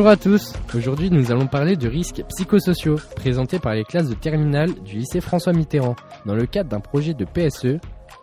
Bonjour à tous, aujourd'hui nous allons parler de risques psychosociaux présentés par les classes de terminale du lycée François Mitterrand. Dans le cadre d'un projet de PSE,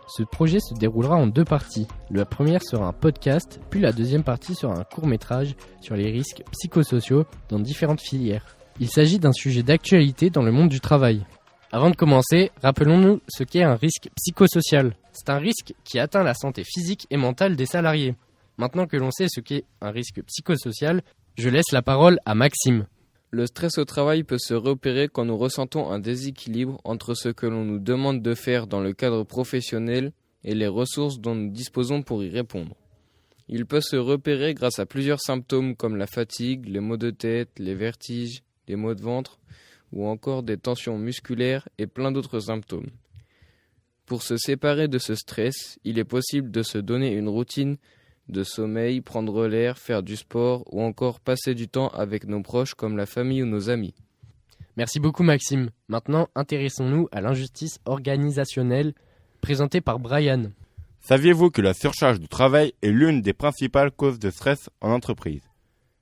ce projet se déroulera en 2 parties. La première sera un podcast, puis la deuxième partie sera un court-métrage sur les risques psychosociaux dans différentes filières. Il s'agit d'un sujet d'actualité dans le monde du travail. Avant de commencer, rappelons-nous ce qu'est un risque psychosocial. C'est un risque qui atteint la santé physique et mentale des salariés. Maintenant que l'on sait ce qu'est un risque psychosocial, je laisse la parole à Maxime. Le stress au travail peut se repérer quand nous ressentons un déséquilibre entre ce que l'on nous demande de faire dans le cadre professionnel et les ressources dont nous disposons pour y répondre. Il peut se repérer grâce à plusieurs symptômes comme la fatigue, les maux de tête, les vertiges, les maux de ventre ou encore des tensions musculaires et plein d'autres symptômes. Pour se séparer de ce stress, il est possible de se donner une routine de sommeil, prendre l'air, faire du sport ou encore passer du temps avec nos proches comme la famille ou nos amis. Merci beaucoup Maxime. Maintenant, intéressons-nous à l'injustice organisationnelle présentée par Brian. Saviez-vous que la surcharge du travail est l'une des principales causes de stress en entreprise ?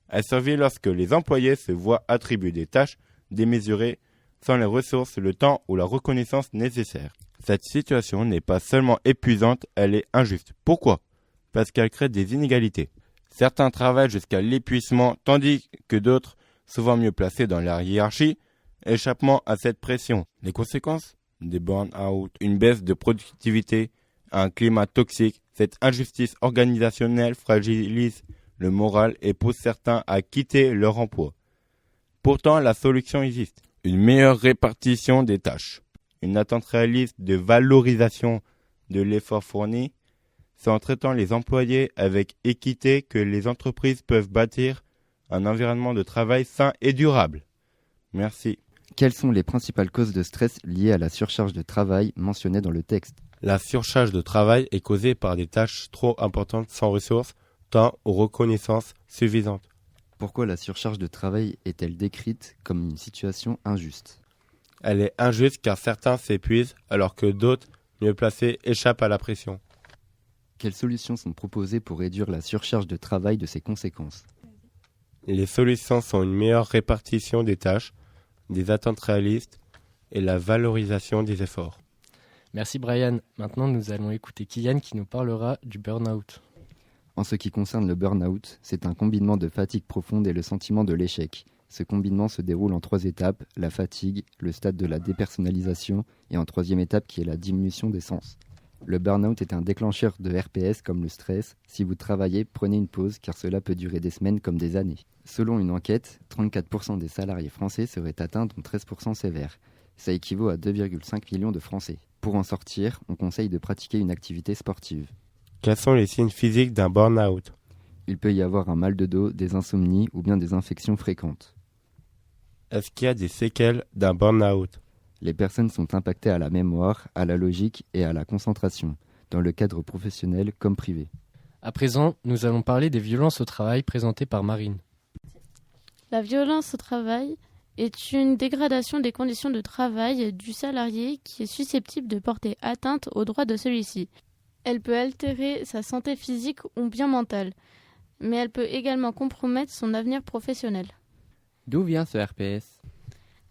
Elle survient lorsque les employés se voient attribuer des tâches démesurées sans les ressources, le temps ou la reconnaissance nécessaires. Cette situation n'est pas seulement épuisante, elle est injuste. Pourquoi ? Parce qu'elle crée des inégalités. Certains travaillent jusqu'à l'épuisement, tandis que d'autres, souvent mieux placés dans la hiérarchie, échappent à cette pression. Les conséquences ? Des burn-out, une baisse de productivité, un climat toxique. Cette injustice organisationnelle fragilise le moral et pousse certains à quitter leur emploi. Pourtant, la solution existe. Une meilleure répartition des tâches. Une attente réaliste de valorisation de l'effort fourni. C'est en traitant les employés avec équité que les entreprises peuvent bâtir un environnement de travail sain et durable. Merci. Quelles sont les principales causes de stress liées à la surcharge de travail mentionnée dans le texte ? La surcharge de travail est causée par des tâches trop importantes sans ressources, temps ou reconnaissance suffisante. Pourquoi la surcharge de travail est-elle décrite comme une situation injuste ? Elle est injuste car certains s'épuisent alors que d'autres, mieux placés, échappent à la pression. Quelles solutions sont proposées pour réduire la surcharge de travail de ses conséquences ? Les solutions sont une meilleure répartition des tâches, des attentes réalistes et la valorisation des efforts. Merci Brian. Maintenant, nous allons écouter Kylian qui nous parlera du burn-out. En ce qui concerne le burn-out, c'est un combinement de fatigue profonde et le sentiment de l'échec. Ce combinement se déroule en 3 étapes, la fatigue, le stade de la dépersonnalisation et en 3e étape qui est la diminution des sens. Le burn-out est un déclencheur de RPS comme le stress. Si vous travaillez, prenez une pause car cela peut durer des semaines comme des années. Selon une enquête, 34% des salariés français seraient atteints dont 13% sévères. Ça équivaut à 2,5 millions de Français. Pour en sortir, on conseille de pratiquer une activité sportive. Quels sont les signes physiques d'un burn-out ? Il peut y avoir un mal de dos, des insomnies ou bien des infections fréquentes. Est-ce qu'il y a des séquelles d'un burn-out ? Les personnes sont impactées à la mémoire, à la logique et à la concentration, dans le cadre professionnel comme privé. À présent, nous allons parler des violences au travail présentées par Marine. La violence au travail est une dégradation des conditions de travail du salarié qui est susceptible de porter atteinte aux droits de celui-ci. Elle peut altérer sa santé physique ou bien mentale, mais elle peut également compromettre son avenir professionnel. D'où vient ce RPS ?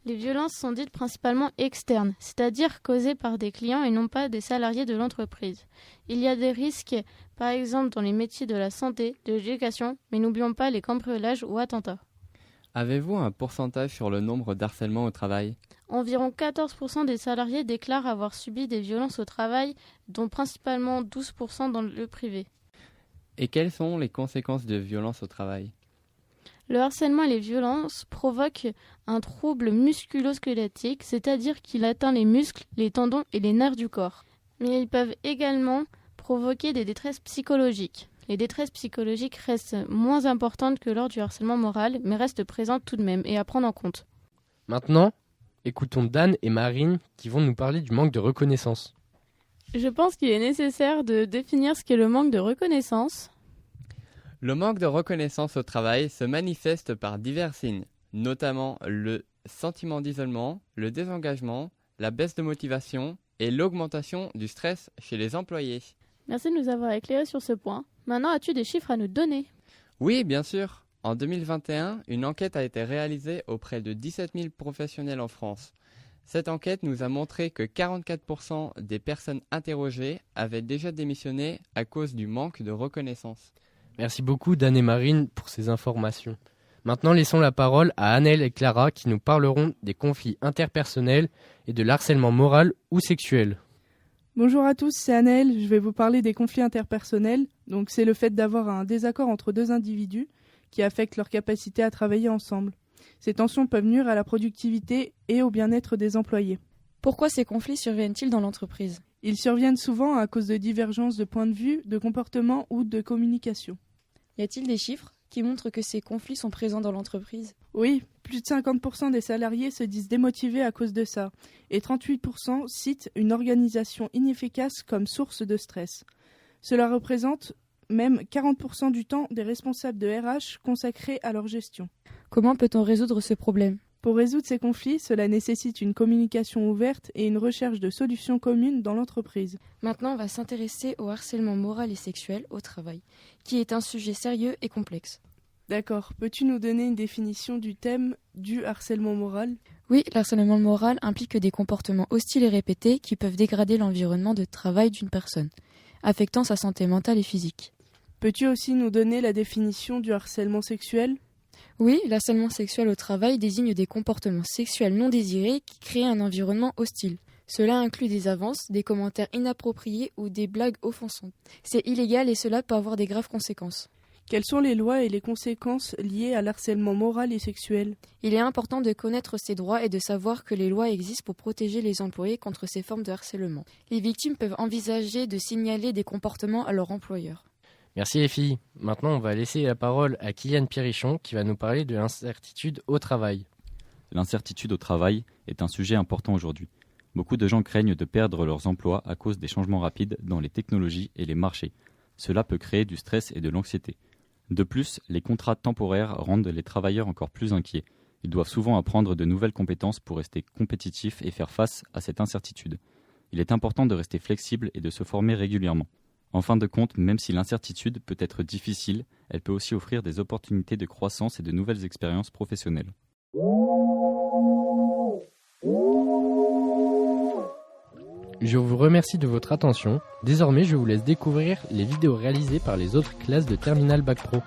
Les violences sont dites principalement externes, c'est-à-dire causées par des clients et non pas des salariés de l'entreprise. Il y a des risques, par exemple dans les métiers de la santé, de l'éducation, mais n'oublions pas les cambriolages ou attentats. Avez-vous un pourcentage sur le nombre d'harcèlements au travail ? Environ 14% des salariés déclarent avoir subi des violences au travail, dont principalement 12% dans le privé. Et quelles sont les conséquences de violences au travail ? Le harcèlement et les violences provoquent un trouble musculo-squelettique, c'est-à-dire qu'il atteint les muscles, les tendons et les nerfs du corps. Mais ils peuvent également provoquer des détresses psychologiques. Les détresses psychologiques restent moins importantes que lors du harcèlement moral, mais restent présentes tout de même et à prendre en compte. Maintenant, écoutons Dan et Marine qui vont nous parler du manque de reconnaissance. Je pense qu'il est nécessaire de définir ce qu'est le manque de reconnaissance. Le manque de reconnaissance au travail se manifeste par divers signes, notamment le sentiment d'isolement, le désengagement, la baisse de motivation et l'augmentation du stress chez les employés. Merci de nous avoir éclairé sur ce point. Maintenant, as-tu des chiffres à nous donner ? Oui, bien sûr. En 2021, une enquête a été réalisée auprès de 17 000 professionnels en France. Cette enquête nous a montré que 44% des personnes interrogées avaient déjà démissionné à cause du manque de reconnaissance. Merci beaucoup Dan et Marine pour ces informations. Maintenant, laissons la parole à Annelle et Clara qui nous parleront des conflits interpersonnels et de l'harcèlement moral ou sexuel. Bonjour à tous, c'est Annelle. Je vais vous parler des conflits interpersonnels. Donc, c'est le fait d'avoir un désaccord entre deux individus qui affecte leur capacité à travailler ensemble. Ces tensions peuvent nuire à la productivité et au bien-être des employés. Pourquoi ces conflits surviennent-ils dans l'entreprise ? Ils surviennent souvent à cause de divergences de points de vue, de comportement ou de communication. Y a-t-il des chiffres qui montrent que ces conflits sont présents dans l'entreprise ? Oui, plus de 50% des salariés se disent démotivés à cause de ça, et 38% citent une organisation inefficace comme source de stress. Cela représente même 40% du temps des responsables de RH consacrés à leur gestion. Comment peut-on résoudre ce problème ? Pour résoudre ces conflits, cela nécessite une communication ouverte et une recherche de solutions communes dans l'entreprise. Maintenant, on va s'intéresser au harcèlement moral et sexuel au travail, qui est un sujet sérieux et complexe. D'accord. Peux-tu nous donner une définition du thème du harcèlement moral ? Oui, l'harcèlement moral implique des comportements hostiles et répétés qui peuvent dégrader l'environnement de travail d'une personne, affectant sa santé mentale et physique. Peux-tu aussi nous donner la définition du harcèlement sexuel ? Oui, l'harcèlement sexuel au travail désigne des comportements sexuels non désirés qui créent un environnement hostile. Cela inclut des avances, des commentaires inappropriés ou des blagues offensantes. C'est illégal et cela peut avoir des graves conséquences. Quelles sont les lois et les conséquences liées à l'harcèlement moral et sexuel ? Il est important de connaître ses droits et de savoir que les lois existent pour protéger les employés contre ces formes de harcèlement. Les victimes peuvent envisager de signaler des comportements à leur employeur. Merci les filles. Maintenant, on va laisser la parole à Kylian Pierrichon qui va nous parler de l'incertitude au travail. L'incertitude au travail est un sujet important aujourd'hui. Beaucoup de gens craignent de perdre leurs emplois à cause des changements rapides dans les technologies et les marchés. Cela peut créer du stress et de l'anxiété. De plus, les contrats temporaires rendent les travailleurs encore plus inquiets. Ils doivent souvent apprendre de nouvelles compétences pour rester compétitifs et faire face à cette incertitude. Il est important de rester flexible et de se former régulièrement. En fin de compte, même si l'incertitude peut être difficile, elle peut aussi offrir des opportunités de croissance et de nouvelles expériences professionnelles. Je vous remercie de votre attention. Désormais, je vous laisse découvrir les vidéos réalisées par les autres classes de Terminal Bac Pro.